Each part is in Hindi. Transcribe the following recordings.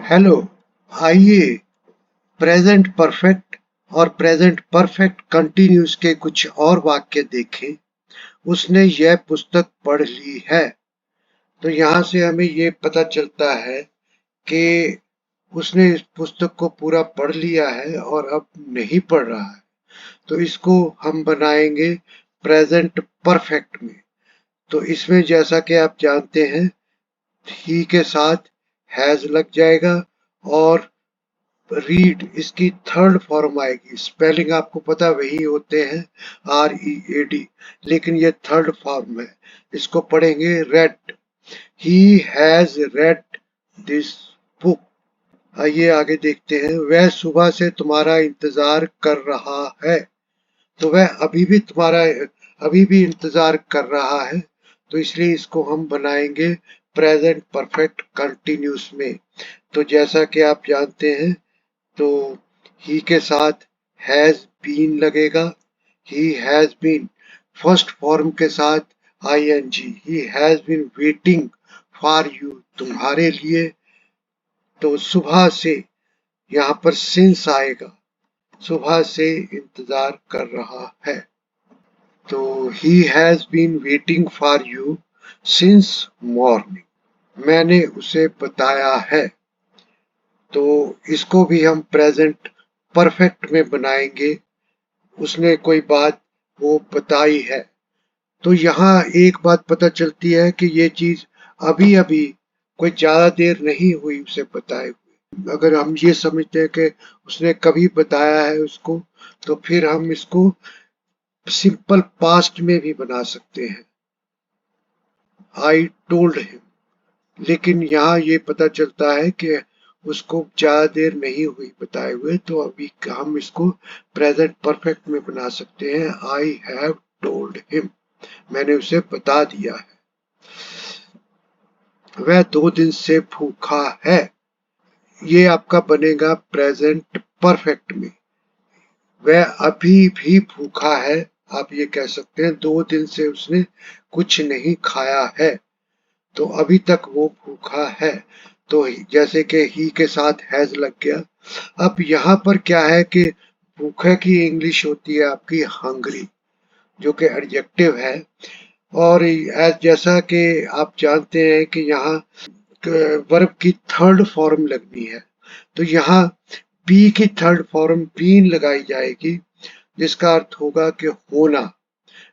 हेलो। आइए प्रेजेंट परफेक्ट और प्रेजेंट परफेक्ट कंटिन्यूस के कुछ और वाक्य देखें। उसने यह पुस्तक पढ़ ली है। तो यहाँ से हमें ये पता चलता है कि उसने इस पुस्तक को पूरा पढ़ लिया है और अब नहीं पढ़ रहा है। तो इसको हम बनाएंगे प्रेजेंट परफेक्ट में। तो इसमें जैसा कि आप जानते हैं, ही के साथ हैज लग जाएगा और रीड इसकी थर्ड फॉर्म आएगी। स्पेलिंग आपको पता वही होते हैं, READ, लेकिन ये थर्ड फॉर्म है। इसको पढ़ेंगे red. He has read this book. आइए आगे देखते हैं। वह सुबह से तुम्हारा इंतजार कर रहा है। तो वह अभी भी इंतजार कर रहा है। तो इसलिए इसको हम बनाएंगे प्रेजेंट परफेक्ट कंटिन्यूस में। तो जैसा कि आप जानते हैं, तो ही के साथ हैज बीन लगेगा। He has been first form के साथ ING। He has been waiting for you, तुम्हारे लिए। तो सुबह से यहाँ पर सिंस आएगा, सुबह से इंतजार कर रहा है। तो he has been waiting for you since morning, मैंने उसे बताया है। तो इसको भी हम प्रेजेंट परफेक्ट में बनाएंगे। उसने कोई बात वो बताई है। तो यहाँ एक बात पता चलती है कि ये चीज अभी अभी कोई ज्यादा देर नहीं हुई उसे बताए हुए। अगर हम ये समझते हैं कि उसने कभी बताया है उसको, तो फिर हम इसको सिंपल पास्ट में भी बना सकते हैं, आई टोल्ड हिम। लेकिन यहाँ ये पता चलता है कि उसको ज्यादा देर नहीं हुई बताए हुए, तो अभी हम इसको प्रेजेंट परफेक्ट में बना सकते हैं। आई हैव टोल्ड हिम, मैंने उसे बता दिया है। वह 2 दिन से भूखा है। ये आपका बनेगा प्रेजेंट परफेक्ट में। वह अभी भी भूखा है, आप ये कह सकते हैं। 2 दिन से उसने कुछ नहीं खाया है, तो अभी तक वो भूखा है। तो जैसे कि ही के साथ हैज लग गया। अब यहाँ पर क्या है कि भूखे की इंग्लिश होती है आपकी हंग्री, जो कि एडजेक्टिव है। और जैसा कि आप जानते हैं कि यहाँ वर्ब की थर्ड फॉर्म लगनी है। तो यहाँ बी की थर्ड फॉर्म बीन लगाई जाएगी, जिसका अर्थ होगा कि होना।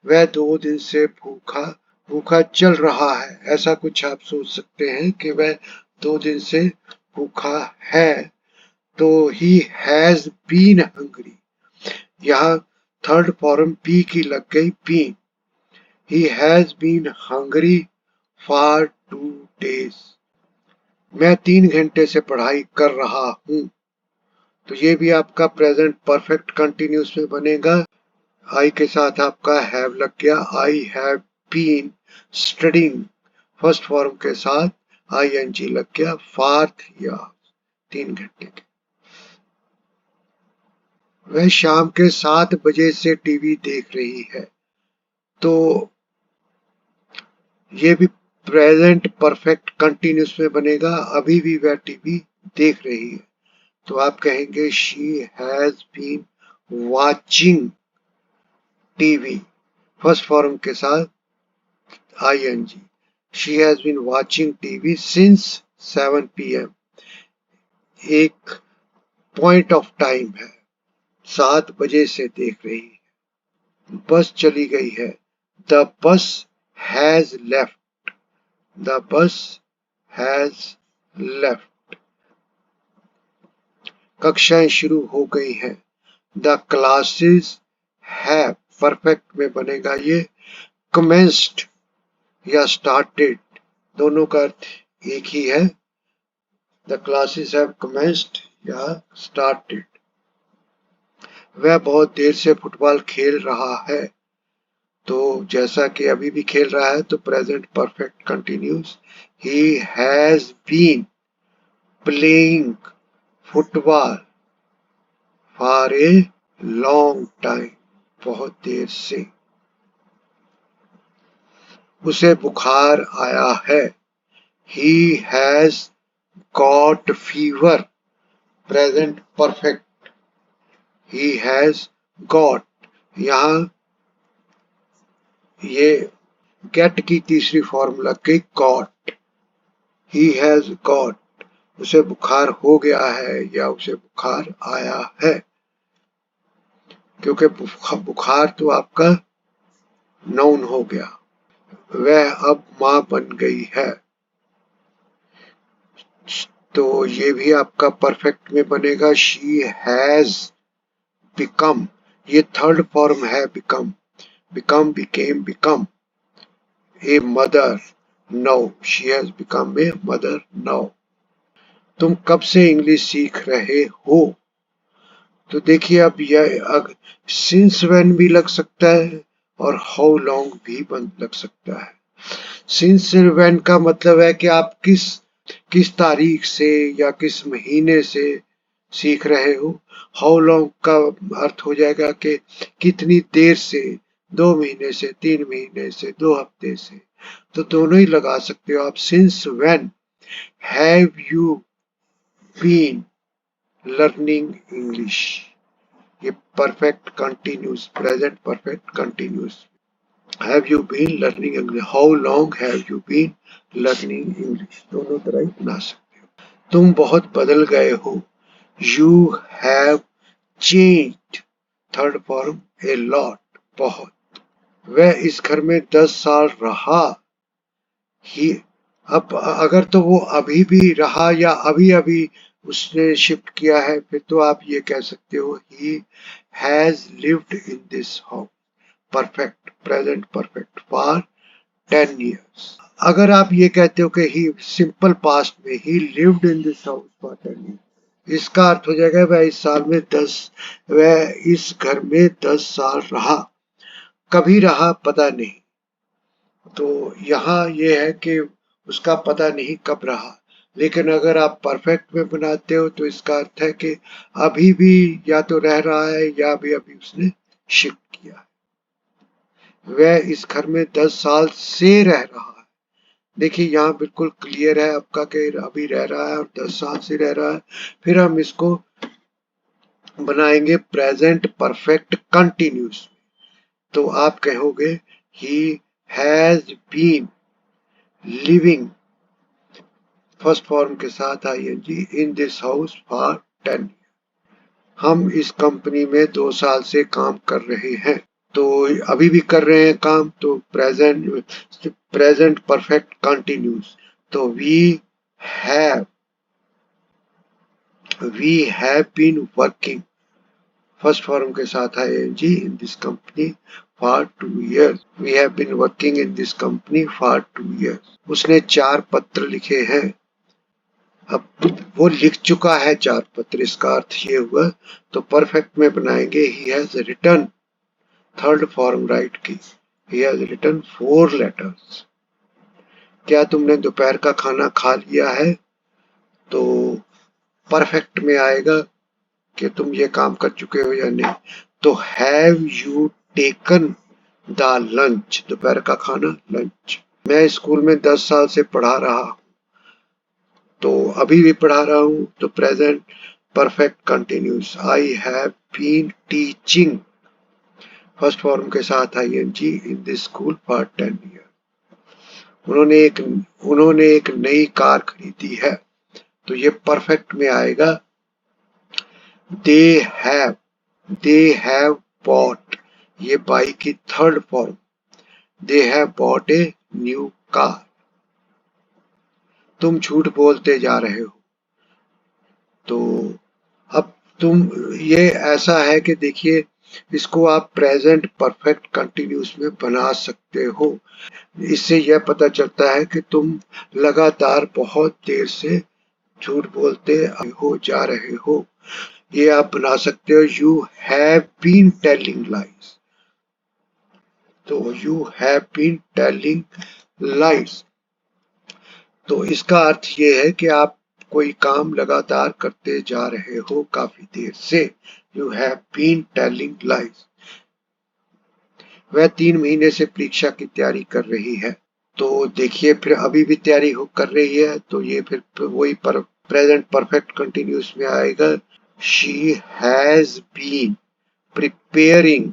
वह 2 दिन से भूखा भूखा चल रहा है, ऐसा कुछ आप सोच सकते हैं कि वह 2 दिन से भूखा है। तो ही हैज बीन हंग्री, यहाँ थर्ड फॉर्म बी की लग गई, been. He has been hungry for 2 days। मैं 3 घंटे से पढ़ाई कर रहा हूँ। तो ये भी आपका प्रेजेंट परफेक्ट कंटिन्यूस में बनेगा। आई के साथ आपका हैव लग गया। I have been studying, first form के साथ ING लग गया, फॉर 3 hours, 3 घंटे के। वह शाम के 7 बजे से टीवी देख रही है। तो ये भी प्रेजेंट परफेक्ट कंटिन्यूस में बनेगा। अभी भी वह टीवी देख रही है। तो आप कहेंगे she has been watching TV, first form के साथ ING। She has been watching TV since 7 PM। एक पॉइंट ऑफ टाइम है, 7 बजे से देख रही है। बस चली गई है। The bus has left, the bus has left. कक्षाएं शुरू हो गई हैं। द क्लासेस हैव, परफेक्ट में बनेगा ये, कमेंस्ड या स्टार्टेड, दोनों का अर्थ एक ही है। द क्लासेस हैव कमेंस्ड या स्टार्टेड। वह बहुत देर से फुटबॉल खेल रहा है। तो जैसा कि अभी भी खेल रहा है, तो present perfect continuous. He has been playing football for a long time, बहुत देर से। उसे बुखार आया है। He has got fever, present perfect. He has got, यहाँ ये गेट की तीसरी फॉर्मूला की गॉट। ही हैज गॉट, उसे बुखार हो गया है या उसे बुखार आया है, क्योंकि बुखार तो आपका नाउन हो गया। वह अब मां बन गई है, तो ये भी आपका परफेक्ट में बनेगा। शी हैज बिकम, ये थर्ड फॉर्म है become, become, became, become a mother now. She has become a mother now. तुम कब से इंग्लिश सीख रहे हो? तो देखिए अब यह सिंस व्हेन भी लग सकता है और हाउ लॉन्ग भी लग सकता है। सिंस व्हेन का मतलब है कि आप किस तारीख से या किस महीने से सीख रहे हो। हाउ लॉन्ग का अर्थ हो जाएगा कि कितनी देर से, 2 महीने से, 3 महीने से, 2 हफ्ते से। तो दोनों ही लगा सकते हो आप। Since when have you been learning English, ये perfect continuous, present perfect continuous. Have you been learning English, how long have you been learning English, दोनों तरह ही बना सकते हो। तुम बहुत बदल गए हो, you have changed, third form a lot, बहुत। वह इस घर में 10 साल रहा, ही, अब अगर तो वो अभी भी रहा या अभी अभी उसने शिफ्ट किया है, फिर तो आप ये कह सकते हो he has lived in this house, perfect, present perfect, for 10 years। अगर आप ये कहते हो कि ही सिंपल पास्ट में ही lived in this house for 10 years, इसका अर्थ हो जाएगा वह इस साल में 10, वह इस घर में 10 साल रहा। कभी रहा पता नहीं, तो यहाँ ये है कि उसका पता नहीं कब रहा। लेकिन अगर आप परफेक्ट में बनाते हो तो इसका अर्थ है कि अभी भी या तो रह रहा है या अभी अभी उसने शिफ्ट किया है। वह इस घर में 10 साल से रह रहा है। देखिए यहाँ बिल्कुल क्लियर है आपका कि अभी रह रहा है और 10 साल से रह रहा है। फिर हम इसको बनाएंगे प्रेजेंट परफेक्ट कंटिन्यूस। तो आप कहोगे he has been living, first form के साथ I N G, in this house for 10। हम इस कंपनी में 2 साल से काम कर रहे हैं, तो अभी भी कर रहे हैं काम, तो प्रेजेंट परफेक्ट कंटिन्यूस। तो have we have been working, first form के साथ I N G, in this company for 2 years। We have been working in this company for 2 years। उसने 4 पत्र लिखे हैं, अब वो लिख चुका है 4 पत्र, इसका अर्थ ये हुआ। तो परफेक्ट में बनाएंगे he has written, third form write की, ही हैज रिटन 4 letters। क्या तुमने दोपहर का खाना खा लिया है? तो परफेक्ट में आएगा कि तुम ये काम कर चुके हो या नहीं। तो have you taken the lunch, दोपहर का खाना, लंच। मैं स्कूल में 10 साल से पढ़ा रहा हूँ, तो अभी भी पढ़ा रहा हूँ, तो present perfect continuous. I have been teaching, first form के साथ I N G, in this school for 10 years। उन्होंने एक नई कार खरीदी है, तो ये परफेक्ट में आएगा they have, they have bought, ये बाई की third form, they have bought a new car. तुम झूठ बोलते जा रहे हो, तो अब तुम, ये ऐसा है कि देखिए इसको आप प्रेजेंट परफेक्ट कंटिन्यूस में बना सकते हो। इससे यह पता चलता है कि तुम लगातार बहुत देर से झूठ बोलते हो जा रहे हो। ये आप बना सकते हो you have been telling lies, तो you have been telling lies. तो इसका अर्थ ये है कि आप कोई काम लगातार करते जा रहे हो काफी देर से। You have been telling lies. वह 3 महीने से परीक्षा की तैयारी कर रही है, तो देखिए फिर अभी भी तैयारी हो कर रही है, तो ये फिर वही प्रेजेंट परफेक्ट कंटिन्यूस में आएगा। She has been preparing,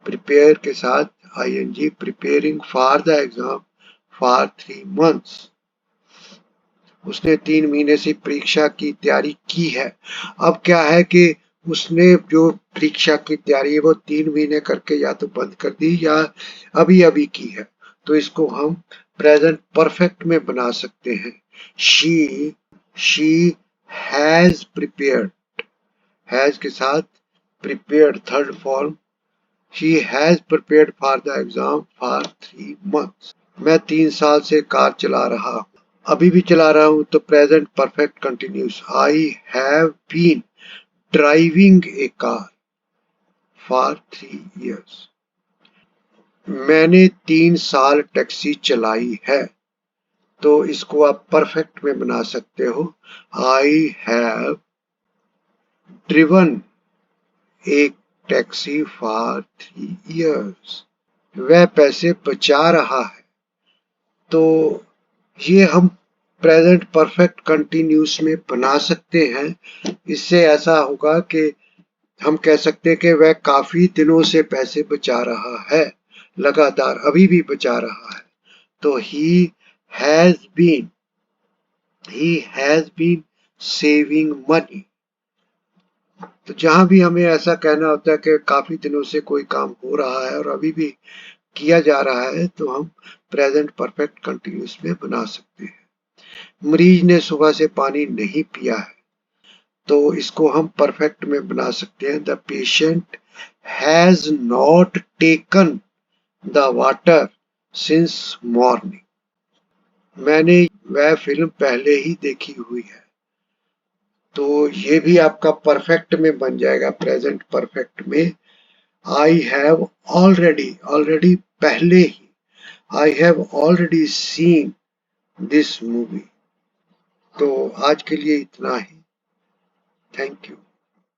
prepare के साथ ING, preparing for the exam for 3 months। उसने 3 महीने से परीक्षा की तैयारी की है। अब क्या है कि उसने जो परीक्षा की तैयारी है वो 3 महीने करके या तो बंद कर दी या अभी अभी की है, तो इसको हम प्रेजेंट परफेक्ट में बना सकते हैं। शी हैज प्रिपेयर्ड, हैज के साथ prepared third form, she has prepared for the exam for 3 months। मैं 3 साल से कार चला रहा हूँ, अभी भी चला रहा हूं, तो present perfect continuous. I have been driving a car for 3 years। मैंने 3 साल टैक्सी चलाई है, तो इसको आप परफेक्ट में बना सकते हो। I have driven A taxi for 3 years। वह पैसे बचा रहा है, तो ये हम प्रेजेंट परफेक्ट कंटिन्यूस में बना सकते हैं। इससे ऐसा होगा कि हम कह सकते हैं कि वह काफी दिनों से पैसे बचा रहा है, लगातार अभी भी बचा रहा है। तो has been he has been saving money. तो जहां भी हमें ऐसा कहना होता है कि काफी दिनों से कोई काम हो रहा है और अभी भी किया जा रहा है, तो हम प्रेजेंट परफेक्ट कंटिन्यूस में बना सकते हैं। मरीज ने सुबह से पानी नहीं पिया है, तो इसको हम परफेक्ट में बना सकते हैं। The patient has not taken the water since morning. मैंने वह फिल्म पहले ही देखी हुई है, तो ये भी आपका परफेक्ट में बन जाएगा प्रेजेंट परफेक्ट में। आई हैव ऑलरेडी, ऑलरेडी पहले ही, I have already seen this movie. तो आज के लिए इतना ही। Thank you.